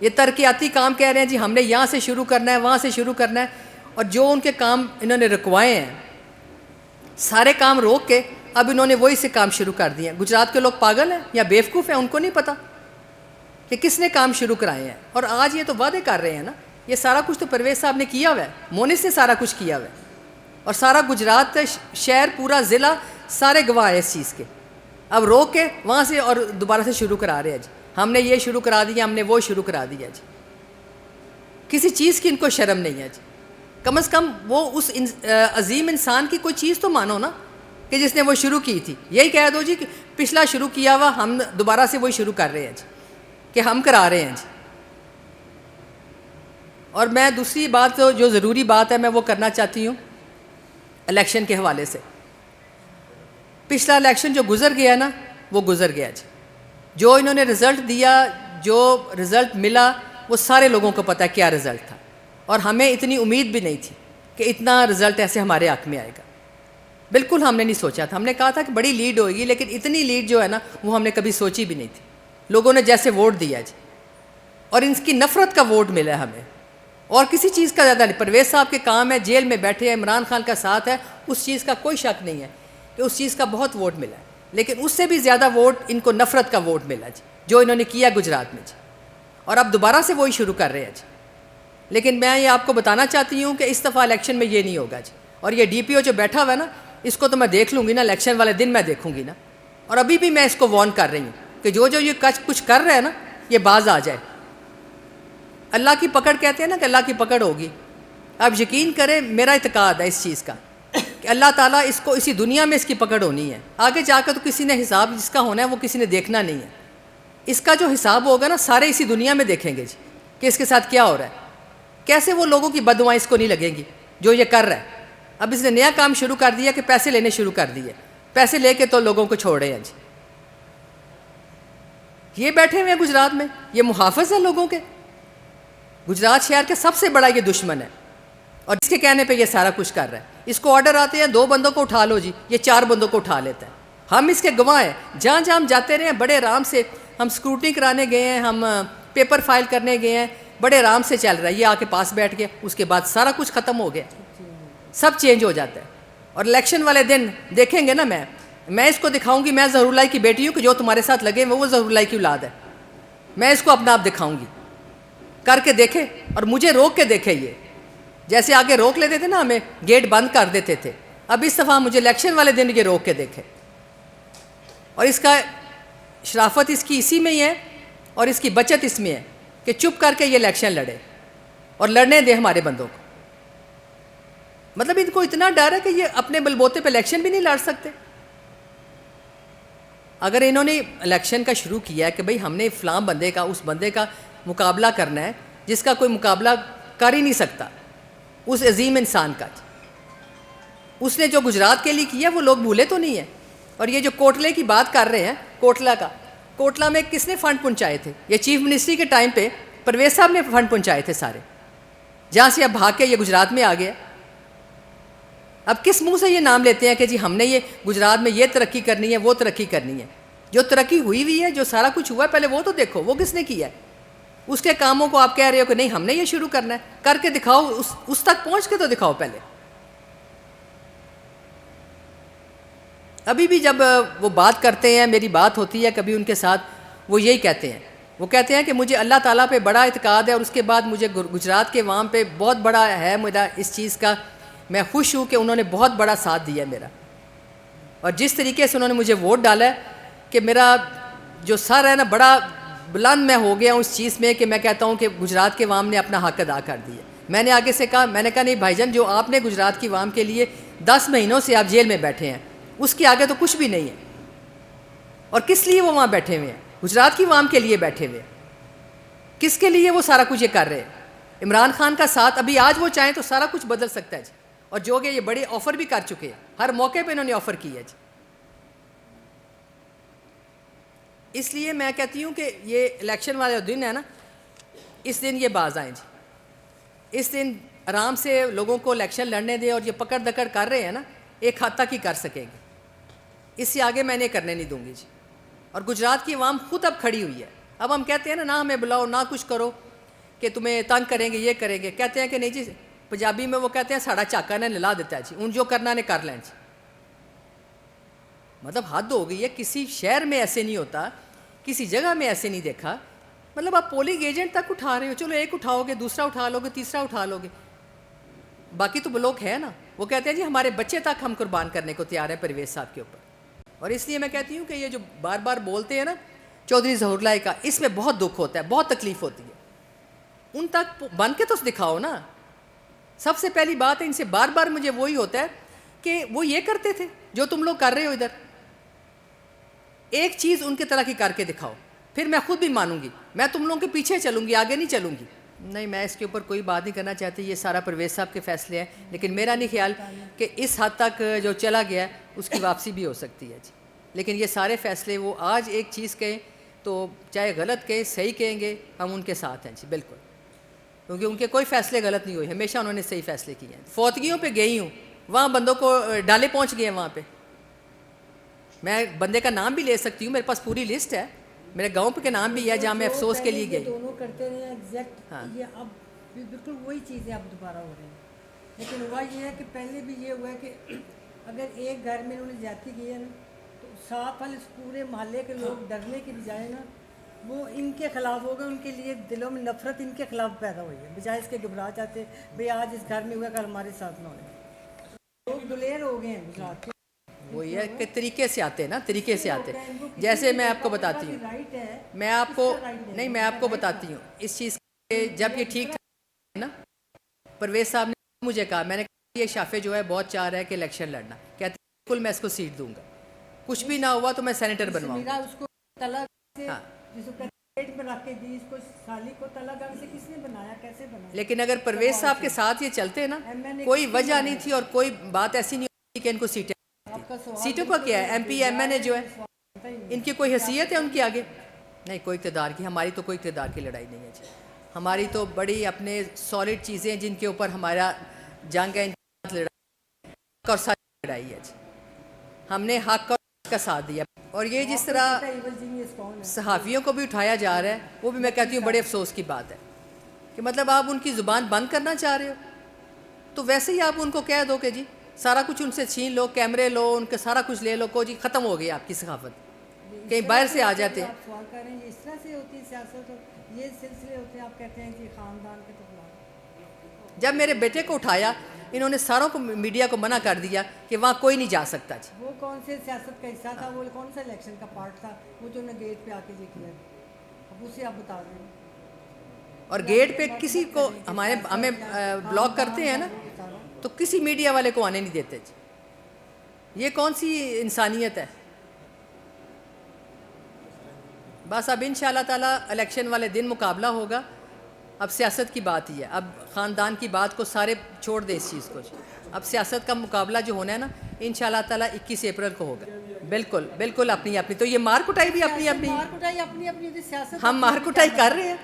یہ ترقیاتی کام کہہ رہے ہیں جی ہم نے یہاں سے شروع کرنا ہے، وہاں سے شروع کرنا ہے، اور جو ان کے کام انہوں نے رکوائے ہیں سارے کام روک کے اب انہوں نے وہی سے کام شروع کر دیے ہیں۔ گجرات کے لوگ پاگل ہیں یا بیوقوف ہیں؟ ان کو نہیں پتہ کہ کس نے کام شروع کرائے ہیں، اور آج یہ تو وعدے کر رہے ہیں نا، یہ سارا کچھ تو پرویز صاحب نے کیا ہوا ہے، مونس نے سارا کچھ کیا ہوا ہے، اور سارا گجرات شہر پورا ضلع سارے گواہ ہیں اس چیز کے۔ اب روک کے وہاں سے اور دوبارہ سے شروع کرا رہے ہیں جی ہم نے یہ شروع کرا دیا، ہم نے وہ شروع کرا دیا جی۔ کسی چیز کی ان کو شرم نہیں ہے جی، کم از کم وہ اس عظیم انسان کی کوئی چیز تو مانو نا کہ جس نے وہ شروع کی تھی۔ یہی کہہ دو جی کہ پچھلا شروع کیا ہوا ہم دوبارہ سے وہی شروع کر رہے ہیں جی، کہ ہم کرا رہے ہیں جی۔ اور میں دوسری بات جو ضروری بات ہے میں وہ کرنا چاہتی ہوں الیکشن کے حوالے سے۔ پچھلا الیکشن جو گزر گیا نا وہ گزر گیا جی، جو انہوں نے رزلٹ دیا، جو رزلٹ ملا، وہ سارے لوگوں کو پتہ ہے کیا رزلٹ تھا، اور ہمیں اتنی امید بھی نہیں تھی کہ اتنا رزلٹ ایسے ہمارے حق میں آئے گا۔ بالکل ہم نے نہیں سوچا تھا، ہم نے کہا تھا کہ بڑی لیڈ ہوئے گی، لیکن اتنی لیڈ جو ہے نا وہ ہم نے کبھی سوچی بھی نہیں تھی۔ لوگوں نے جیسے ووٹ دیا جی، اور ان کی نفرت کا ووٹ ملا ہے ہمیں، اور کسی چیز کا زیادہ نہیں۔ پرویز صاحب کے کام ہے، جیل میں بیٹھے ہیں، عمران خان کا ساتھ ہے، اس چیز کا کوئی شک نہیں ہے کہ اس چیز کا بہت ووٹ ملا ہے، لیکن اس سے بھی زیادہ ووٹ ان کو نفرت کا ووٹ ملا جی، جو انہوں نے کیا گجرات میں جی، اور اب دوبارہ سے وہی شروع کر رہے ہیں جی۔ لیکن میں یہ آپ کو بتانا چاہتی ہوں کہ اس دفعہ الیکشن میں یہ نہیں ہوگا جی، اور یہ ڈی پی او جو بیٹھا ہوا ہے نا اس کو تو میں دیکھ لوں گی نا، الیکشن والے دن میں دیکھوں گی نا، اور ابھی بھی میں اس کو وارن کر رہی ہوں کہ جو یہ کچھ کر رہے ہیں نا یہ باز آ جائے۔ اللہ کی پکڑ کہتے ہیں نا کہ اللہ کی پکڑ ہوگی۔ آپ یقین کریں، میرا اعتقاد ہے اس چیز کا کہ اللہ تعالیٰ اس کو اسی دنیا میں اس کی پکڑ ہونی ہے، آگے جا کر تو کسی نے حساب جس کا ہونا ہے وہ کسی نے دیکھنا نہیں ہے۔ اس کا جو حساب ہوگا نا سارے اسی دنیا میں دیکھیں گے جی کہ اس کے ساتھ کیا ہو رہا ہے، کیسے وہ لوگوں کی بددعائیں اس کو نہیں لگیں گی جو یہ کر رہا ہے۔ اب اس نے نیا کام شروع کر دیا کہ پیسے لینے شروع کر دیے، پیسے لے کے تو لوگوں کو چھوڑ رہے ہیں جی۔ یہ بیٹھے ہوئے ہیں گجرات میں، یہ محافظ ہیں لوگوں کے، گجرات شہر کے سب سے بڑا یہ دشمن ہے، اور اس کے کہنے پہ یہ سارا کچھ کر رہا ہے۔ اس کو آرڈر آتے ہیں 2 بندوں کو اٹھا لو جی، یہ 4 بندوں کو اٹھا لیتا ہے۔ ہم اس کے گواہ ہیں، جہاں جہاں ہم جاتے رہے ہیں بڑے آرام سے، ہم اسکروٹنی کرانے گئے ہیں، ہم پیپر فائل کرنے گئے ہیں، بڑے آرام سے چل رہا ہے۔ یہ آ کے پاس بیٹھ گیا، اس کے بعد سارا کچھ ختم ہو گیا، سب چینج ہو جاتا ہے۔ اور الیکشن والے دن دیکھیں گے نا، میں اس کو دکھاؤں گی میں ظہور اللہ کی بیٹی ہوں کہ جو تمہارے ساتھ لگے وہ ظہور اللہ کی اولاد ہے۔ میں اس کو اپنا آپ دکھاؤں گی، کر کے دیکھے اور مجھے روک کے دیکھے۔ یہ جیسے آگے روک لیتے تھے نا، ہمیں گیٹ بند کر دیتے تھے، اب اس دفعہ مجھے الیکشن والے دن یہ روک کے دیکھے۔ اور اس کا شرافت اس کی اسی میں ہی ہے، اور اس کی بچت اس میں ہے کہ چپ کر کے یہ الیکشن لڑے اور لڑنے دے ہمارے بندوں کو۔ مطلب ان کو اتنا ڈر ہے کہ یہ اپنے بلبوتے پہ الیکشن بھی نہیں لڑ سکتے۔ اگر انہوں نے الیکشن کا شروع کیا ہے کہ بھئی ہم نے فلاں بندے کا، اس بندے کا مقابلہ کرنا ہے جس کا کوئی مقابلہ کر ہی نہیں سکتا، اس عظیم انسان کا، اس نے جو گجرات کے لیے کیا وہ لوگ بھولے تو نہیں ہیں۔ اور یہ جو کوٹلے کی بات کر رہے ہیں، کوٹلہ میں کس نے فنڈ پہنچائے تھے؟ یہ چیف منسٹری کے ٹائم پہ پرویز صاحب نے فنڈ پہنچائے تھے سارے، جہاں سے اب بھاگ کے یہ گجرات میں آ گیا۔ اب کس منہ سے یہ نام لیتے ہیں کہ جی ہم نے یہ گجرات میں یہ ترقی کرنی ہے، وہ ترقی کرنی ہے؟ جو ترقی ہوئی ہے، جو سارا کچھ ہوا ہے، پہلے وہ تو دیکھو، وہ کس نے کیا ہے؟ اس کے کاموں کو آپ کہہ رہے ہو کہ نہیں ہم نے یہ شروع کرنا ہے، کر کے دکھاؤ، اس تک پہنچ کے تو دکھاؤ پہلے۔ ابھی بھی جب وہ بات کرتے ہیں، میری بات ہوتی ہے کبھی ان کے ساتھ، وہ یہی کہتے ہیں، وہ کہتے ہیں کہ مجھے اللہ تعالیٰ پہ بڑا اعتقاد ہے، اور اس کے بعد مجھے گجرات کے عوام پہ بہت بڑا ہے میرا اس چیز کا، میں خوش ہوں کہ انہوں نے بہت بڑا ساتھ دیا میرا، اور جس طریقے سے انہوں نے مجھے ووٹ ڈالا ہے کہ میرا جو سر ہے نا بڑا بلند میں ہو گیا ہوں اس چیز میں کہ میں کہتا ہوں کہ گجرات کے عوام نے اپنا حق ادا کر دیا۔ میں نے آگے سے کہا، میں نے کہا نہیں بھائی جان، جو آپ نے گجرات کی عوام کے لیے 10 مہینوں سے آپ جیل میں بیٹھے ہیں، اس کے آگے تو کچھ بھی نہیں ہے۔ اور کس لیے وہ وہاں بیٹھے ہوئے ہیں؟ گجرات کی عوام کے لیے بیٹھے ہوئے ہیں۔ کس کے لیے وہ سارا کچھ یہ کر رہے ہیں؟ عمران خان کا ساتھ ابھی آج وہ چاہیں تو سارا کچھ بدل سکتا ہے جی، اور جو کہ یہ بڑے آفر بھی کر چکے ہیں، ہر موقع پہ انہوں نے آفر کیا ہے جی۔ اس لیے میں کہتی ہوں کہ یہ الیکشن والا دن ہے نا، اس دن یہ باز آئیں جی، اس دن آرام سے لوگوں کو الیکشن لڑنے دیں، اور یہ پکڑ دکڑ کر رہے ہیں نا ایک حد تک ہی کر سکیں گے، اس سے آگے میں نے کرنے نہیں دوں گی جی۔ اور گجرات کی عوام خود اب کھڑی ہوئی ہے، اب ہم کہتے ہیں نا ہمیں بلاؤ، نہ کچھ کرو، کہ تمہیں تنگ کریں گے، یہ کریں گے. کہتے ہیں کہ نہیں جی، پنجابی میں وہ کہتے ہیں ساڑا چاکا نے للا دیتا ہے جی، ان جو کرنا نے کر لیں جی. مطلب حد ہو گئی ہے. کسی شہر میں ایسے نہیں ہوتا، کسی جگہ میں ایسے نہیں دیکھا. مطلب آپ پولنگ ایجنٹ تک اٹھا رہے ہو. چلو ایک اٹھاؤ گے، دوسرا اٹھا لو گے، تیسرا اٹھا لو گے، باقی تو لوگ ہیں نا. وہ کہتے ہیں جی ہمارے بچے تک ہم قربان کرنے کو تیار ہیں پرویز صاحب کے اوپر. اور اس لیے میں کہتی ہوں کہ یہ جو بار بار بولتے ہیں نا چودھری ظہور اللہ کا، اس میں بہت دکھ ہوتا ہے، بہت تکلیف ہوتی ہے. ان تک بن کے تو دکھاؤ نا. سب سے پہلی بات ہے، ان سے بار بار مجھے وہی ہوتا ہے کہ وہ یہ کرتے تھے جو تم لوگ کر رہے ہو ادھر. ایک چیز ان کی طرح کی کر کے دکھاؤ، پھر میں خود بھی مانوں گی. میں تم لوگوں کے پیچھے چلوں گی، آگے نہیں چلوں گی. نہیں، میں اس کے اوپر کوئی بات نہیں کرنا چاہتی. یہ سارا پرویز صاحب کے فیصلے ہیں، لیکن میرا نہیں خیال کہ اس حد تک جو چلا گیا ہے اس کی واپسی بھی ہو سکتی ہے جی. لیکن یہ سارے فیصلے وہ آج ایک چیز کہیں تو چاہے غلط کہیں صحیح کہیں گے، ہم ان کے ساتھ ہیں جی بالکل. کیونکہ ان کے کوئی فیصلے غلط نہیں ہوئے، ہمیشہ انہوں نے صحیح فیصلے کیے ہیں. فوتگیوں پہ گئی ہوں، وہاں بندوں کو ڈالے پہنچ گئے ہیں. وہاں پہ میں بندے کا نام بھی لے سکتی ہوں، میرے پاس پوری لسٹ ہے. میرے گاؤں پہ کے نام بھی ہے جہاں میں افسوس کے لیے گئی. دونوں کرتے رہے ہیں ایگزیکٹ. یہ اب بالکل وہی چیزیں اب دوبارہ ہو رہی ہیں. لیکن ہوا یہ ہے کہ پہلے بھی یہ ہوا ہے کہ اگر ایک گھر میں انہوں نے زیادتی کی ہے نا، تو ساتھ والے پورے محلے کے لوگ ڈرنے کی بجائے نا وہ ان کے خلاف ہو گئے. ان کے لیے دلوں میں نفرت ان کے خلاف پیدا ہوئی ہے، بجائے اس کے گھبرا جاتے بھئی آج اس گھر میں ہوا کل ہمارے ساتھ نہ ہوئے. لوگ دلیر ہو گئے ہیں گجرات کے. وہ یہ کہ طریقے سے آتے ہیں نا، طریقے سے آتے ہیں. جیسے میں آپ کو بتاتی ہوں، میں آپ کو بتاتی ہوں اس چیز کے. جب یہ ٹھیک تھا نا، پرویز صاحب نے مجھے کہا، میں نے کہا یہ شافع جو ہے بہت چاہ رہا ہے کہ الیکشن لڑنا. کہتے ہیں بالکل میں اس کو سیٹ دوں گا، کچھ بھی نہ ہوا تو میں سینیٹر بنواؤں گا. اس کو کس نے بنایا، کیسے بنایا؟ لیکن اگر پرویز صاحب کے ساتھ یہ چلتے نا، کوئی وجہ نہیں تھی اور کوئی بات ایسی نہیں ہوتی کہ ان کو سیٹیں. سیٹوں کا کیا ہے؟ ایم پی ایم این اے جو ہے، ان کی کوئی حیثیت ہے ان کی آگے؟ نہیں، کوئی اقتدار کی. ہماری تو کوئی اقتدار کی لڑائی نہیں ہے جی. ہماری تو بڑی اپنے سالڈ چیزیں جن کے اوپر ہمارا جنگ ہے، لڑائی اور ساری لڑائی ہے جی. ہم نے حق اور کا ساتھ دیا. اور یہ جس طرح صحافیوں کو بھی اٹھایا جا رہا ہے، وہ بھی میں کہتی ہوں بڑے افسوس کی بات ہے کہ مطلب آپ ان کی زبان بند کرنا چاہ رہے ہو. تو ویسے ہی آپ ان کو کہہ دو کہ جی سارا کچھ ان سے چھین لو، کیمرے لو، ان کا سارا کچھ لے لو، کو جی ختم ہو گئی آپ کی ثقافت. کہیں باہر سے آ جاتے ہیں. آپ سوال کر رہے ہیں اس طرح سے ہوتی ہے سیاست، یہ سلسلے ہوتے ہیں. آپ کہتے ہیں کہ خاندان کے تو جب میرے بیٹے کو اٹھایا، انہوں نے ساروں کو میڈیا کو منع کر دیا کہ وہاں کوئی نہیں جا سکتا جی. وہ کون سے سیاست کا حصہ تھا؟ وہ کون سا الیکشن کا پارٹ تھا وہ جو نے گیٹ پہ آ کے یہ کیا؟ اب اسے آپ بتا دیں. اور گیٹ پہ کسی کو ہمیں بلاک کرتے ہیں نا، تو کسی میڈیا والے کو آنے نہیں دیتے جی. یہ کون سی انسانیت ہے؟ بس اب انشاءاللہ تعالیٰ الیکشن والے دن مقابلہ ہوگا. اب سیاست کی بات ہی ہے. اب خاندان کی بات کو سارے چھوڑ دے اس چیز کو. اب سیاست کا مقابلہ جو ہونا ہے نا، انشاءاللہ تعالیٰ 21 اپریل کو ہوگا. بالکل بالکل اپنی اپنی. تو یہ مار کٹائی بھی اپنی اپنی. ہم مار کٹائی کر رہے ہیں،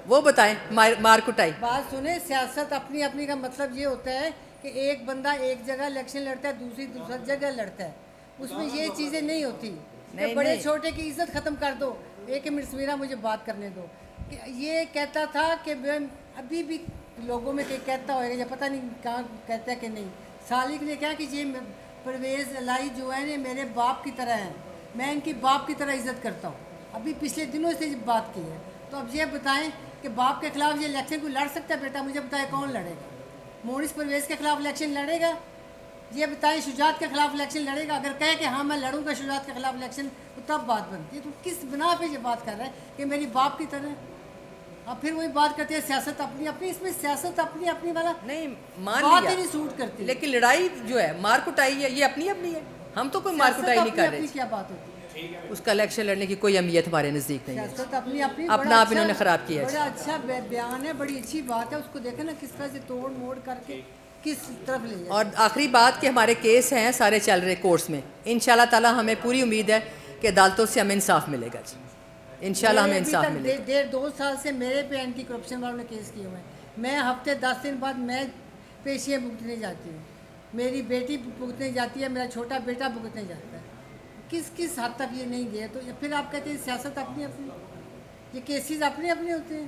وہ بتائیں. مار کٹائی بات سنیں. سیاست اپنی اپنی کا مطلب یہ ہوتا ہے کہ ایک بندہ ایک جگہ الیکشن لڑتا ہے، دوسری جگہ لڑتا ہے. اس میں یہ چیزیں نہیں ہوتی کہ بڑے چھوٹے کی عزت ختم کر دو. ایک منٹ سمیرہ مجھے بات کرنے دو. کہ یہ کہتا تھا کہ ابھی بھی لوگوں میں کہتا ہوئے گا یا پتہ نہیں کہاں کہتا ہے کہ نہیں. سالک نے کہا کہ یہ پرویز الہی جو ہے میرے باپ کی طرح ہیں، میں ان کی باپ کی طرح عزت کرتا ہوں. ابھی پچھلے دنوں سے بات کی ہے. تو اب یہ بتائیں کہ باپ کے خلاف یہ الیکشن کو لڑ سکتا ہے؟ بیٹا مجھے بتائے کون لڑے گا؟ مونس پرویز کے خلاف الیکشن لڑے گا؟ یہ بتائیں شجاعت کے خلاف الیکشن لڑے گا؟ اگر کہے کہ ہاں میں لڑوں گا شجاعت کے خلاف الیکشن، تو تب بات بنتی ہے. تو کس بنا پہ یہ بات کر رہا ہے کہ میری باپ کی طرح؟ اب پھر وہی بات کرتے ہیں سیاست اپنی اپنی. اس میں سیاست اپنی اپنی والا نہیں مان بات لیا، ہی نہیں سوٹ کرتی. لیکن لڑائی جو ہے مار کٹائی ہے، یہ اپنی اپنی ہے. ہم تو کوئی مار کٹائی نہیں کر رہے. کیا بات ہوتی ہے؟ اس کا الیکشن لڑنے کی کوئی اہمیت ہمارے نزدیک نہیں ہے. سیاست اپنی اپنی اپنا آپ انہوں نے خراب کیا ہے. بڑا اچھا بیان ہے، بڑی اچھی بات ہے. اس کو دیکھیں نا کس طرح سے توڑ موڑ کر کے کس طرف لے جائے. اور آخری بات کہ ہمارے کیس ہیں سارے چل رہے کورٹس میں. انشاءاللہ تعالیٰ ہمیں پوری امید ہے کہ عدالتوں سے ہمیں انصاف ملے گا جی. انشاءاللہ ہمیں انصاف ملے گا. 1.5-2 سال سے میرے پہ اینٹی کرپشن والوں نے کیس کیے ہوئے ہیں. میں ہفتے 10 دن بعد میں پیشیاں بھگتنے جاتی ہوں، میری بیٹی بھگتنے جاتی ہے، میرا چھوٹا بیٹا بھگتنے جاتا ہے. کس حد تک یہ نہیں گئے؟ تو پھر آپ کہتے ہیں سیاست اپنی اپنی، یہ کیسز اپنے اپنے ہوتے ہیں.